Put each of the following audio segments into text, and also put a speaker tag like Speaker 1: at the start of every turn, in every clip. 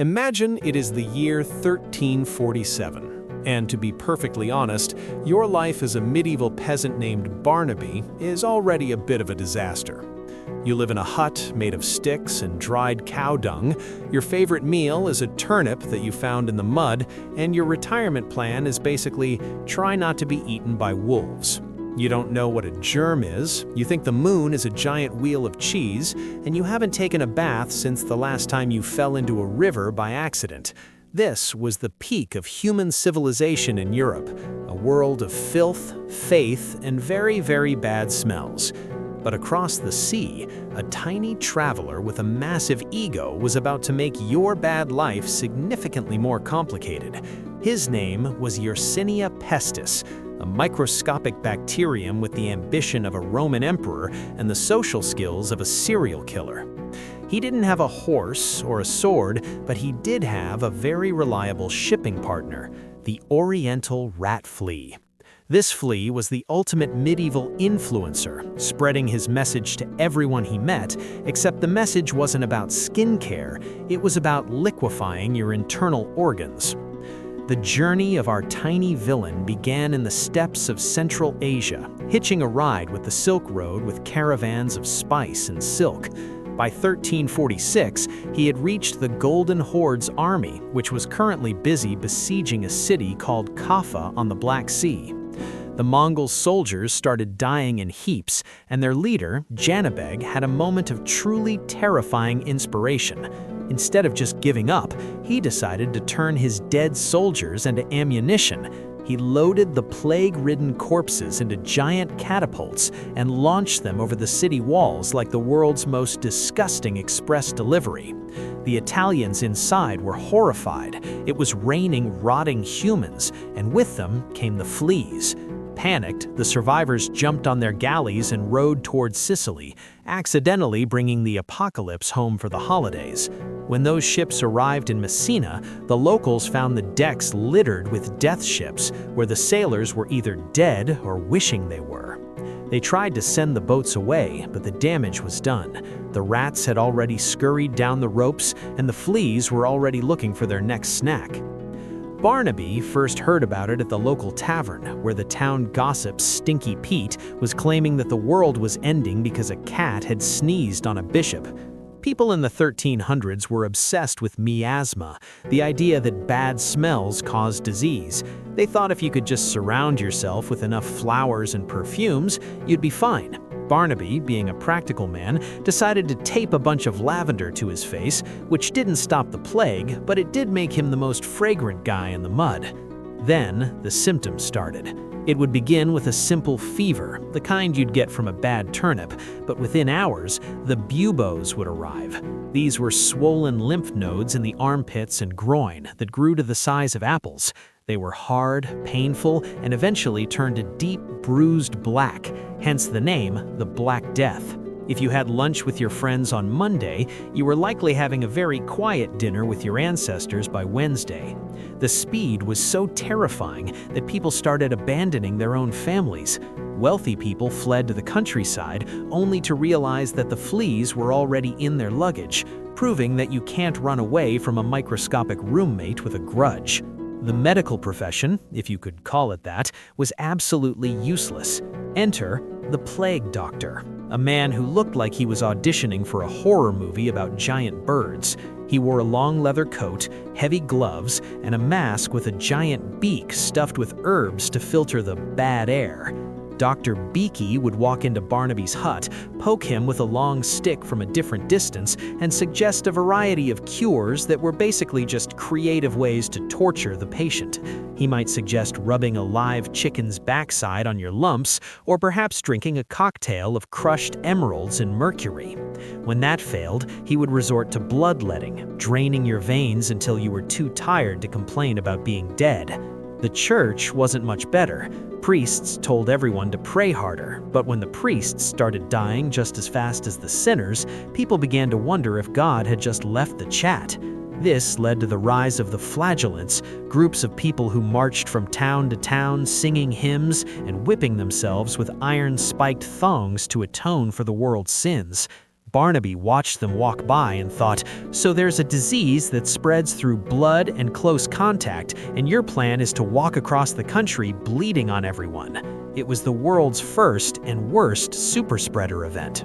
Speaker 1: Imagine it is the year 1347, and to be perfectly honest, your life as a medieval peasant named Barnaby is already a bit of a disaster. You live in a hut made of sticks and dried cow dung, your favorite meal is a turnip that you found in the mud, and your retirement plan is basically try not to be eaten by wolves. You don't know what a germ is, you think the moon is a giant wheel of cheese, and you haven't taken a bath since the last time you fell into a river by accident. This was the peak of human civilization in Europe, a world of filth, faith, and very, very bad smells. But across the sea, a tiny traveler with a massive ego was about to make your bad life significantly more complicated. His name was Yersinia pestis, a microscopic bacterium with the ambition of a Roman emperor and the social skills of a serial killer. He didn't have a horse or a sword, but he did have a very reliable shipping partner, the Oriental rat flea. This flea was the ultimate medieval influencer, spreading his message to everyone he met, except the message wasn't about skincare, it was about liquefying your internal organs. The journey of our tiny villain began in the steppes of Central Asia, hitching a ride with the Silk Road with caravans of spice and silk. By 1346, he had reached the Golden Horde's army, which was currently busy besieging a city called Kaffa on the Black Sea. The Mongol soldiers started dying in heaps, and their leader, Janibeg, had a moment of truly terrifying inspiration. Instead of just giving up, he decided to turn his dead soldiers into ammunition. He loaded the plague-ridden corpses into giant catapults and launched them over the city walls like the world's most disgusting express delivery. The Italians inside were horrified. It was raining rotting humans, and with them came the fleas. Panicked, the survivors jumped on their galleys and rowed towards Sicily, accidentally bringing the apocalypse home for the holidays. When those ships arrived in Messina, the locals found the decks littered with death ships, where the sailors were either dead or wishing they were. They tried to send the boats away, but the damage was done. The rats had already scurried down the ropes, and the fleas were already looking for their next snack. Barnaby first heard about it at the local tavern, where the town gossip Stinky Pete was claiming that the world was ending because a cat had sneezed on a bishop. People in the 1300s were obsessed with miasma, the idea that bad smells caused disease. They thought if you could just surround yourself with enough flowers and perfumes, you'd be fine. Barnaby, being a practical man, decided to tape a bunch of lavender to his face, which didn't stop the plague, but it did make him the most fragrant guy in the mud. Then, the symptoms started. It would begin with a simple fever, the kind you'd get from a bad turnip, but within hours, the buboes would arrive. These were swollen lymph nodes in the armpits and groin that grew to the size of apples. They were hard, painful, and eventually turned a deep, bruised black, hence the name, the Black Death. If you had lunch with your friends on Monday, you were likely having a very quiet dinner with your ancestors by Wednesday. The speed was so terrifying that people started abandoning their own families. Wealthy people fled to the countryside, only to realize that the fleas were already in their luggage, proving that you can't run away from a microscopic roommate with a grudge. The medical profession, if you could call it that, was absolutely useless. Enter the plague doctor, a man who looked like he was auditioning for a horror movie about giant birds. He wore a long leather coat, heavy gloves, and a mask with a giant beak stuffed with herbs to filter the bad air. Dr. Beaky would walk into Barnaby's hut, poke him with a long stick from a different distance, and suggest a variety of cures that were basically just creative ways to torture the patient. He might suggest rubbing a live chicken's backside on your lumps, or perhaps drinking a cocktail of crushed emeralds and mercury. When that failed, he would resort to bloodletting, draining your veins until you were too tired to complain about being dead. The church wasn't much better. Priests told everyone to pray harder, but when the priests started dying just as fast as the sinners, people began to wonder if God had just left the chat. This led to the rise of the flagellants, groups of people who marched from town to town singing hymns and whipping themselves with iron-spiked thongs to atone for the world's sins.
Speaker 2: Barnaby watched them walk by and thought, "So there's a disease that spreads through blood and close contact, and your plan is to walk across the country bleeding on everyone." It was the world's first and worst superspreader event.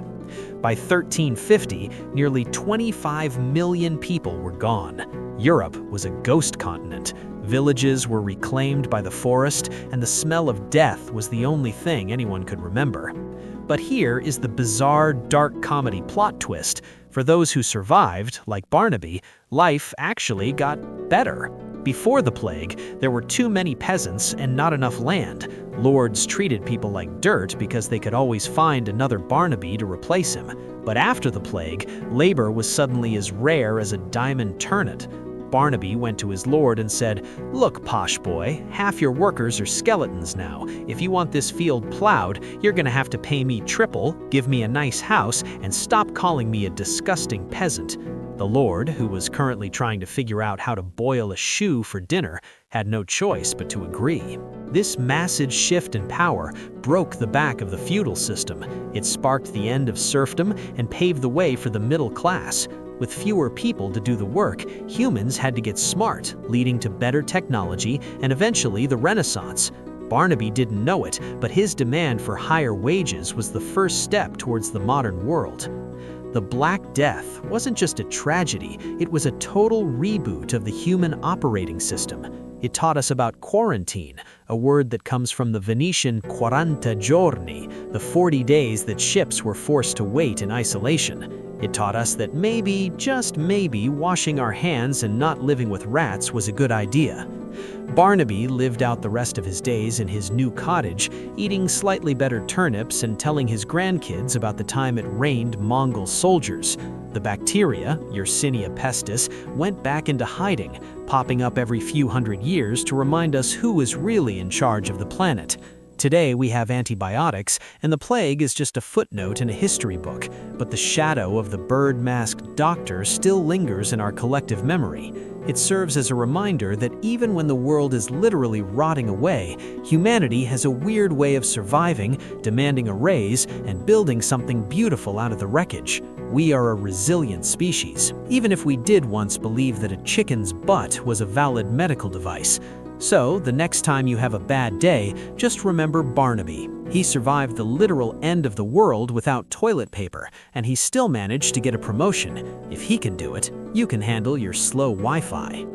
Speaker 2: By 1350, nearly 25 million people were gone. Europe was a ghost continent. Villages were reclaimed by the forest, and the smell of death was the only thing anyone could remember. But here is the bizarre, dark comedy plot twist. For those who survived, like Barnaby, life actually got better. Before the plague, there were too many peasants and not enough land. Lords treated people like dirt because they could always find another Barnaby to replace him. But after the plague, labor was suddenly as rare as a diamond turnip. Barnaby went to his lord and said, "Look, posh boy, half your workers are skeletons now. If you want this field plowed, you're gonna have to pay me triple, give me a nice house, and stop calling me a disgusting peasant." The lord, who was currently trying to figure out how to boil a shoe for dinner, had no choice but to agree. This massive shift in power broke the back of the feudal system. It sparked the end of serfdom and paved the way for the middle class. With fewer people to do the work, humans had to get smart, leading to better technology and eventually the Renaissance. Barnaby didn't know it, but his demand for higher wages was the first step towards the modern world. The Black Death wasn't just a tragedy, it was a total reboot of the human operating system. It taught us about quarantine, a word that comes from the Venetian 40 giorni, the 40 days that ships were forced to wait in isolation. It taught us that maybe, just maybe, washing our hands and not living with rats was a good idea. Barnaby lived out the rest of his days in his new cottage, eating slightly better turnips and telling his grandkids about the time it rained Mongol soldiers. The bacteria, Yersinia pestis, went back into hiding, popping up every few hundred years to remind us who is really in charge of the planet. Today we have antibiotics, and the plague is just a footnote in a history book, but the shadow of the bird-masked doctor still lingers in our collective memory. It serves as a reminder that even when the world is literally rotting away, humanity has a weird way of surviving, demanding a raise, and building something beautiful out of the wreckage. We are a resilient species, even if we did once believe that a chicken's butt was a valid medical device. So, the next time you have a bad day, just remember Barnaby. He survived the literal end of the world without toilet paper, and he still managed to get a promotion. If he can do it, you can handle your slow Wi-Fi.